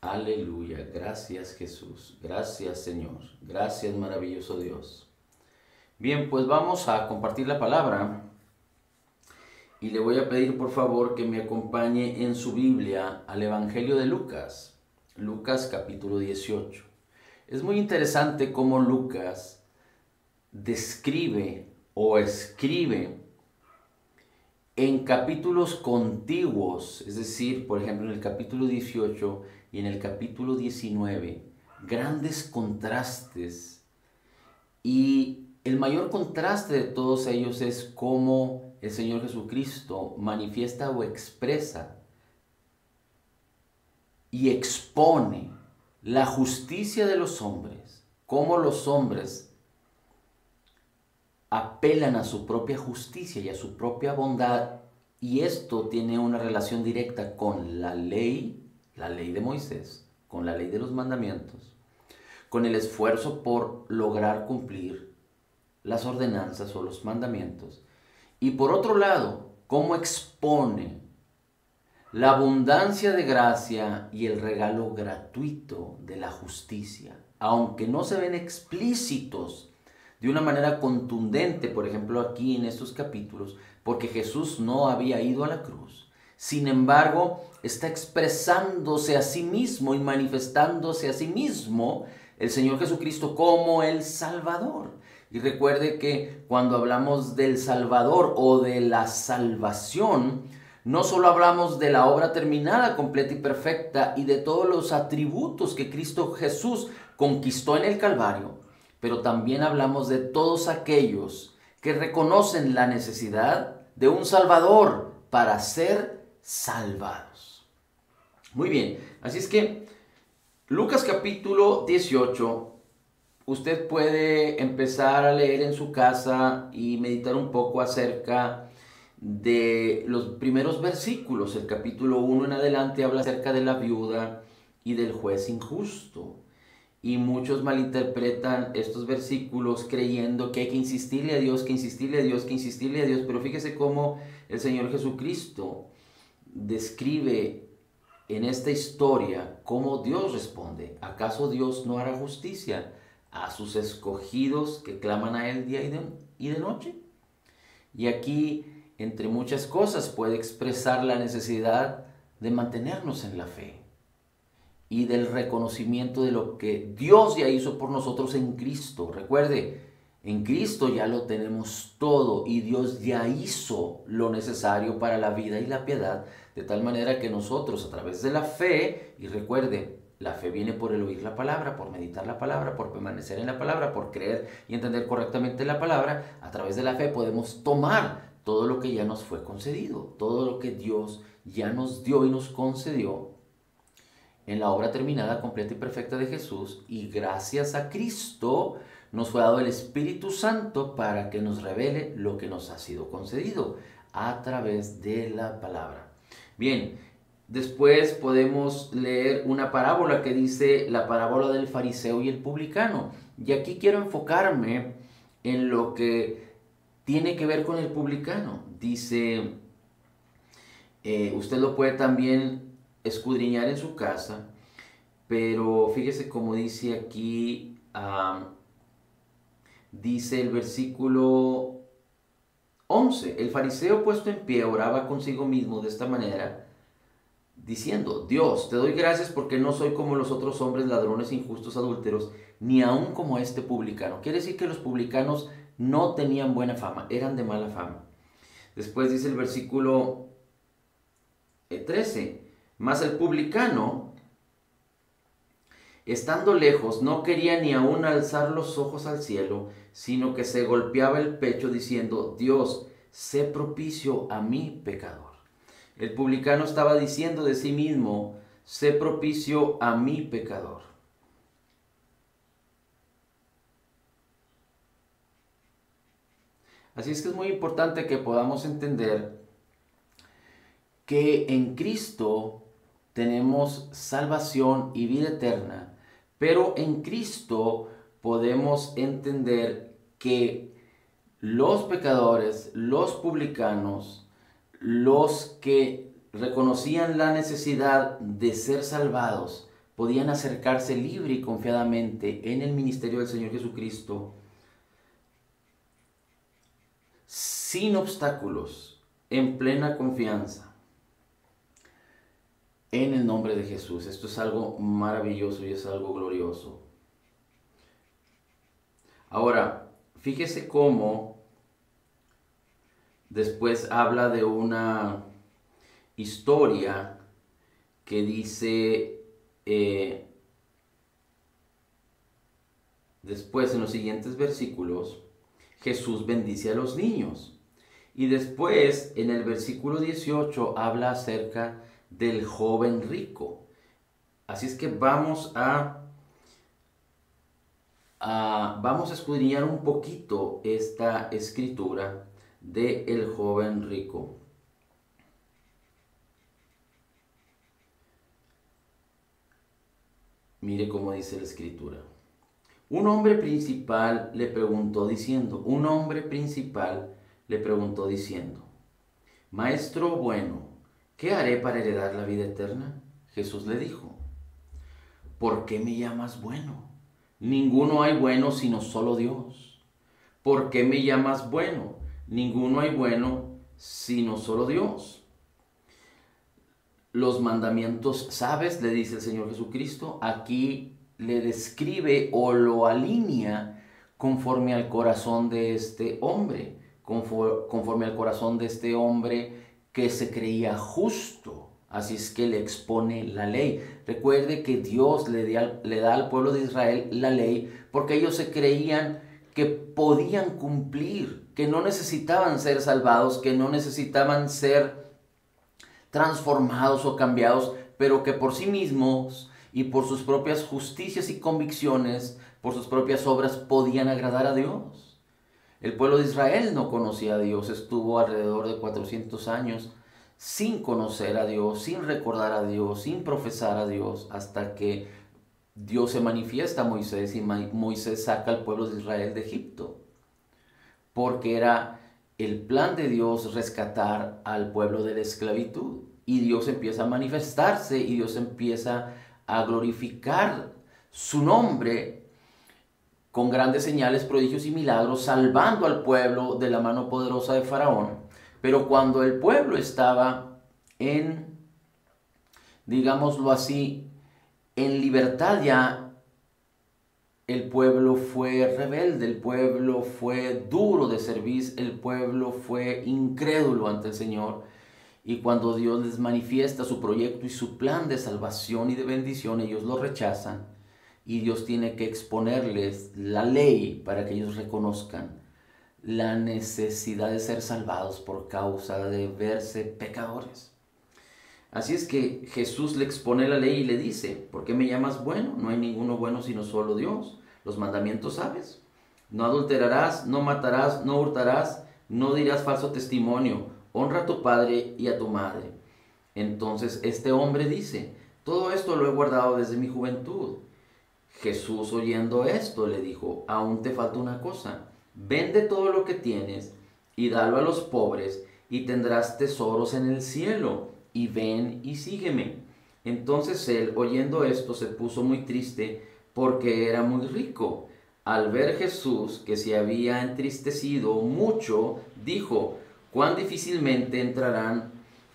Aleluya. Gracias, Jesús. Gracias, Señor. Gracias, maravilloso Dios. Bien, pues vamos a compartir la palabra y le voy a pedir por favor que me acompañe en su Biblia al Evangelio de Lucas. Lucas capítulo 18. Es muy interesante cómo Lucas describe o escribe en capítulos contiguos, es decir, por ejemplo en el capítulo 18 y en el capítulo 19, grandes contrastes. Y el mayor contraste de todos ellos es cómo el Señor Jesucristo manifiesta o expresa y expone la justicia de los hombres, cómo los hombres apelan a su propia justicia y a su propia bondad, y esto tiene una relación directa con la ley de Moisés, con la ley de los mandamientos, con el esfuerzo por lograr cumplir las ordenanzas o los mandamientos, y por otro lado, cómo expone la abundancia de gracia y el regalo gratuito de la justicia, aunque no se ven explícitos de una manera contundente, por ejemplo aquí en estos capítulos, porque Jesús no había ido a la cruz. Sin embargo, está expresándose a sí mismo y manifestándose a sí mismo el Señor Jesucristo como el Salvador. Y recuerde que cuando hablamos del Salvador o de la salvación, no solo hablamos de la obra terminada, completa y perfecta y de todos los atributos que Cristo Jesús conquistó en el Calvario, pero también hablamos de todos aquellos que reconocen la necesidad de un Salvador para ser salvados. Muy bien, así es que Lucas capítulo 18, usted puede empezar a leer en su casa y meditar un poco acerca de los primeros versículos. El capítulo 1 en adelante habla acerca de la viuda y del juez injusto. Y muchos malinterpretan estos versículos creyendo que hay que insistirle a Dios, que insistirle a Dios, que insistirle a Dios. Pero fíjese cómo el Señor Jesucristo describe en esta historia cómo Dios responde. ¿Acaso Dios no hará justicia a sus escogidos que claman a Él día y de noche? Y aquí, entre muchas cosas, puede expresar la necesidad de mantenernos en la fe y del reconocimiento de lo que Dios ya hizo por nosotros en Cristo. Recuerde, en Cristo ya lo tenemos todo y Dios ya hizo lo necesario para la vida y la piedad, de tal manera que nosotros a través de la fe, y recuerde, la fe viene por el oír la palabra, por meditar la palabra, por permanecer en la palabra, por creer y entender correctamente la palabra, a través de la fe podemos tomar todo lo que ya nos fue concedido, todo lo que Dios ya nos dio y nos concedió en la obra terminada, completa y perfecta de Jesús, y gracias a Cristo nos fue dado el Espíritu Santo para que nos revele lo que nos ha sido concedido a través de la palabra. Bien, después podemos leer una parábola que dice la parábola del fariseo y el publicano. Y aquí quiero enfocarme en lo que tiene que ver con el publicano. Dice, usted lo puede también escudriñar en su casa, pero fíjese cómo dice aquí, dice el versículo 11, el fariseo puesto en pie oraba consigo mismo de esta manera, diciendo, Dios, te doy gracias porque no soy como los otros hombres, ladrones, injustos, adúlteros, ni aun como este publicano. Quiere decir que los publicanos no tenían buena fama, eran de mala fama. Después dice el versículo 13, mas el publicano, estando lejos, no quería ni aún alzar los ojos al cielo, sino que se golpeaba el pecho diciendo, Dios, sé propicio a mi pecador. El publicano estaba diciendo de sí mismo, sé propicio a mi pecador. Así es que es muy importante que podamos entender que en Cristo tenemos salvación y vida eterna, pero en Cristo podemos entender que los pecadores, los publicanos, los que reconocían la necesidad de ser salvados podían acercarse libre y confiadamente en el ministerio del Señor Jesucristo sin obstáculos, en plena confianza, en el nombre de Jesús. Esto es algo maravilloso y es algo glorioso. Ahora, fíjese cómo después habla de una historia que dice, después en los siguientes versículos, Jesús bendice a los niños. Y después en el versículo 18 habla acerca del joven rico. Así es que vamos a escudriñar un poquito esta escritura de el joven rico. Mire cómo dice la escritura. Un hombre principal le preguntó diciendo, Maestro bueno, ¿qué haré para heredar la vida eterna? Jesús le dijo, ¿por qué me llamas bueno? Ninguno hay bueno sino solo Dios. ¿Por qué me llamas bueno? Ninguno hay bueno sino solo Dios. Los mandamientos, ¿sabes? Le dice el Señor Jesucristo. Aquí le describe o lo alinea conforme al corazón de este hombre, conforme al corazón de este hombre que se creía justo. Así es que le expone la ley. Recuerde que Dios le da al pueblo de Israel la ley porque ellos se creían que podían cumplir, que no necesitaban ser salvados, que no necesitaban ser transformados o cambiados, pero que por sí mismos y por sus propias justicias y convicciones, por sus propias obras, podían agradar a Dios. El pueblo de Israel no conocía a Dios, estuvo alrededor de 400 años sin conocer a Dios, sin recordar a Dios, sin profesar a Dios, hasta que Dios se manifiesta a Moisés y Moisés saca al pueblo de Israel de Egipto, porque era el plan de Dios rescatar al pueblo de la esclavitud. Y Dios empieza a manifestarse y Dios empieza a glorificar su nombre con grandes señales, prodigios y milagros, salvando al pueblo de la mano poderosa de Faraón. Pero cuando el pueblo estaba en, digámoslo así, en libertad ya, el pueblo fue rebelde, el pueblo fue duro de cerviz, el pueblo fue incrédulo ante el Señor. Y cuando Dios les manifiesta su proyecto y su plan de salvación y de bendición, ellos lo rechazan. Y Dios tiene que exponerles la ley para que ellos reconozcan la necesidad de ser salvados por causa de verse pecadores. Así es que Jesús le expone la ley y le dice, ¿por qué me llamas bueno? No hay ninguno bueno sino solo Dios. Los mandamientos sabes. No adulterarás, no matarás, no hurtarás, no dirás falso testimonio. Honra a tu padre y a tu madre. Entonces este hombre dice, todo esto lo he guardado desde mi juventud. Jesús, oyendo esto, le dijo, aún te falta una cosa. Vende todo lo que tienes y dalo a los pobres y tendrás tesoros en el cielo. Y ven y sígueme. Entonces él, oyendo esto, se puso muy triste porque era muy rico. Al ver Jesús que se había entristecido mucho, dijo, cuán difícilmente entrarán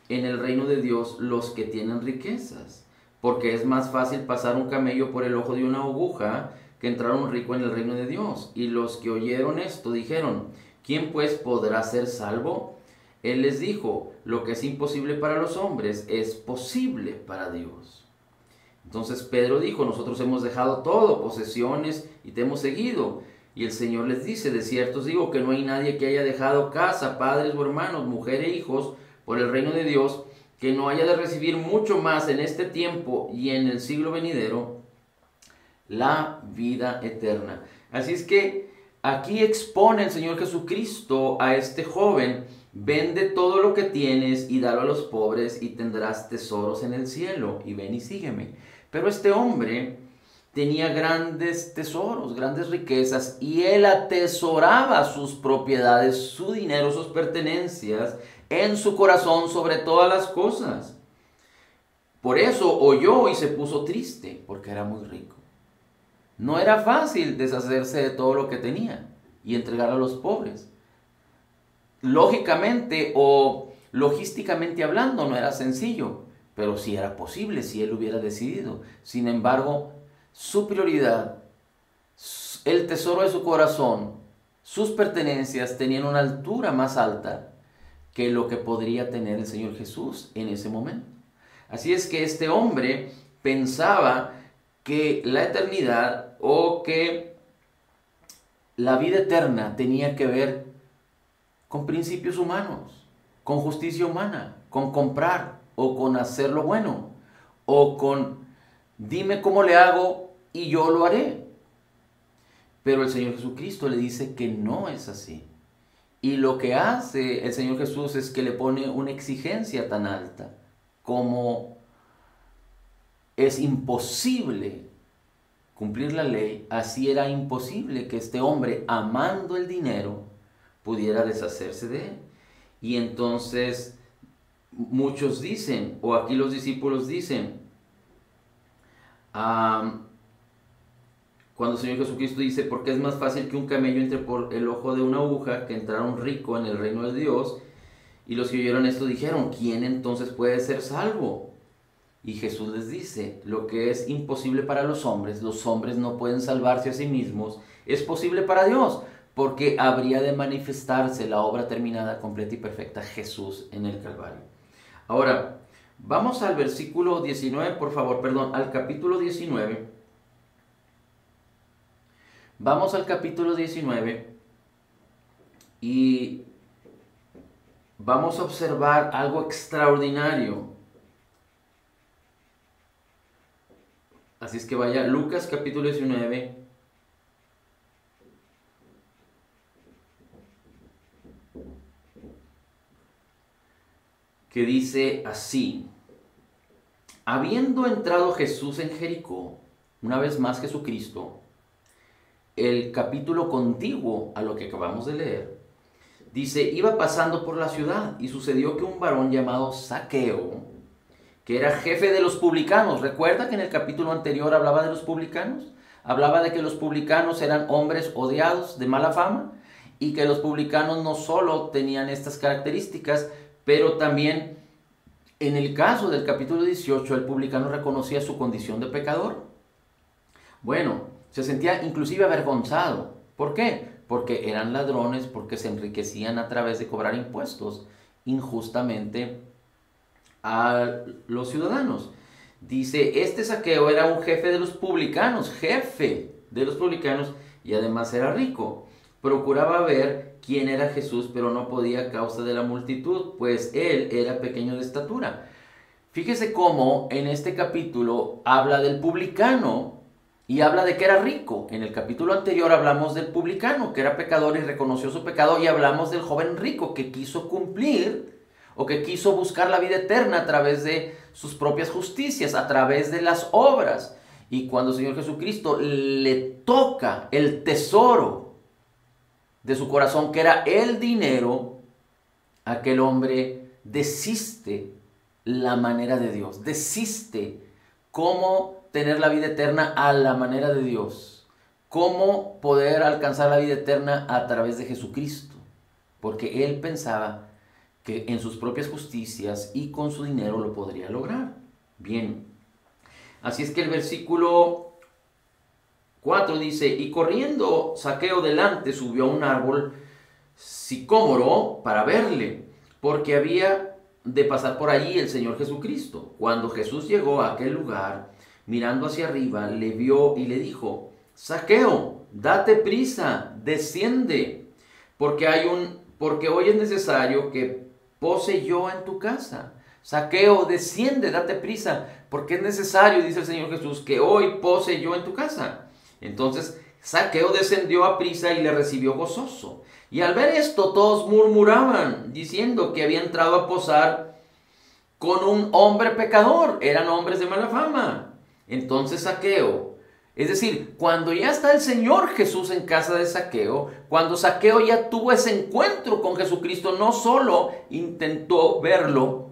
en el reino de Dios los que tienen riquezas, porque es más fácil pasar un camello por el ojo de una aguja que entrar un rico en el reino de Dios. Y los que oyeron esto dijeron, ¿quién pues podrá ser salvo? Él les dijo, lo que es imposible para los hombres es posible para Dios. Entonces Pedro dijo, nosotros hemos dejado todo, posesiones, y te hemos seguido. Y el Señor les dice, de cierto os digo que no hay nadie que haya dejado casa, padres o hermanos, mujer e hijos, por el reino de Dios, que no haya de recibir mucho más en este tiempo y en el siglo venidero, la vida eterna. Así es que aquí expone el Señor Jesucristo a este joven, vende todo lo que tienes y dalo a los pobres y tendrás tesoros en el cielo, y ven y sígueme. Pero este hombre tenía grandes tesoros, grandes riquezas, y él atesoraba sus propiedades, su dinero, sus pertenencias en su corazón sobre todas las cosas. Por eso oyó y se puso triste, porque era muy rico. No era fácil deshacerse de todo lo que tenía y entregar a los pobres. Lógicamente o logísticamente hablando no era sencillo, pero sí era posible si él hubiera decidido. Sin embargo, su prioridad, el tesoro de su corazón, sus pertenencias tenían una altura más alta que lo que podría tener el Señor Jesús en ese momento. Así es que este hombre pensaba que la eternidad o que la vida eterna tenía que ver con principios humanos, con justicia humana, con comprar o con hacer lo bueno, o con dime cómo le hago y yo lo haré. Pero el Señor Jesucristo le dice que no es así. Y lo que hace el Señor Jesús es que le pone una exigencia tan alta como es imposible cumplir la ley, así era imposible que este hombre, amando el dinero, pudiera deshacerse de él. Y entonces muchos dicen, o aquí los discípulos dicen, cuando el Señor Jesucristo dice, porque es más fácil que un camello entre por el ojo de una aguja que entrar un rico en el reino de Dios. Y los que oyeron esto dijeron, ¿quién entonces puede ser salvo? Y Jesús les dice, lo que es imposible para los hombres no pueden salvarse a sí mismos, es posible para Dios, porque habría de manifestarse la obra terminada, completa y perfecta, Jesús en el Calvario. Ahora, vamos al versículo 19, por favor, perdón, al capítulo 19. Vamos al capítulo 19 y vamos a observar algo extraordinario. Así es que vaya, Lucas capítulo 19. Que dice así: habiendo entrado Jesús en Jericó, una vez más Jesucristo, el capítulo contiguo a lo que acabamos de leer, dice, iba pasando por la ciudad y sucedió que un varón llamado Zaqueo, que era jefe de los publicanos, ¿recuerda que en el capítulo anterior hablaba de los publicanos? Hablaba de que los publicanos eran hombres odiados, de mala fama, y que los publicanos no solo tenían estas características, pero también en el caso del capítulo 18 el publicano reconocía su condición de pecador. Bueno, se sentía inclusive avergonzado. ¿Por qué? Porque eran ladrones, porque se enriquecían a través de cobrar impuestos injustamente a los ciudadanos. Dice, este Zaqueo era un jefe de los publicanos, y además era rico. Procuraba ver quién era Jesús, pero no podía a causa de la multitud, pues él era pequeño de estatura. Fíjese cómo en este capítulo habla del publicano y habla de que era rico. En el capítulo anterior hablamos del publicano, que era pecador y reconoció su pecado, y hablamos del joven rico que quiso cumplir o que quiso buscar la vida eterna a través de sus propias justicias, a través de las obras. Y cuando el Señor Jesucristo le toca el tesoro de su corazón, que era el dinero, aquel hombre desiste la manera de Dios, desiste cómo tener la vida eterna a la manera de Dios, cómo poder alcanzar la vida eterna a través de Jesucristo, porque él pensaba que en sus propias justicias y con su dinero lo podría lograr. Bien, así es que el versículo 4 dice, y corriendo Zaqueo delante subió a un árbol sicómoro para verle, porque había de pasar por allí el Señor Jesucristo. Cuando Jesús llegó a aquel lugar, mirando hacia arriba, le vio y le dijo, Zaqueo, date prisa, desciende, porque hoy es necesario que pose yo en tu casa. Zaqueo, desciende, date prisa, porque es necesario, dice el Señor Jesús, que hoy pose yo en tu casa. Entonces Zaqueo descendió a prisa y le recibió gozoso. Y al ver esto todos murmuraban, diciendo que había entrado a posar con un hombre pecador. Eran hombres de mala fama. Entonces Zaqueo, es decir, cuando ya está el Señor Jesús en casa de Zaqueo, cuando Zaqueo ya tuvo ese encuentro con Jesucristo, no solo intentó verlo,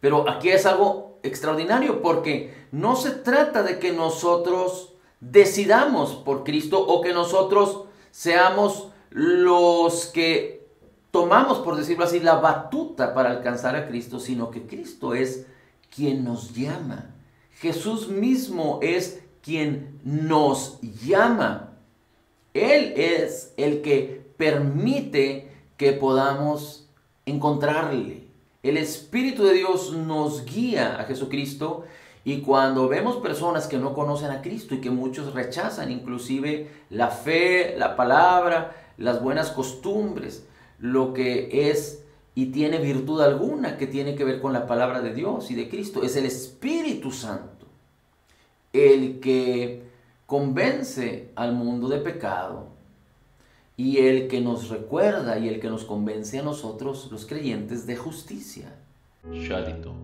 pero aquí es algo extraordinario porque no se trata de que nosotros decidamos por Cristo o que nosotros seamos los que tomamos, por decirlo así, la batuta para alcanzar a Cristo, sino que Cristo es quien nos llama. Jesús mismo es quien nos llama. Él es el que permite que podamos encontrarle. El Espíritu de Dios nos guía a Jesucristo, y cuando vemos personas que no conocen a Cristo y que muchos rechazan inclusive la fe, la palabra, las buenas costumbres, lo que es y tiene virtud alguna que tiene que ver con la palabra de Dios y de Cristo, es el Espíritu Santo el que convence al mundo de pecado y el que nos recuerda y el que nos convence a nosotros, los creyentes, de justicia. Shalito.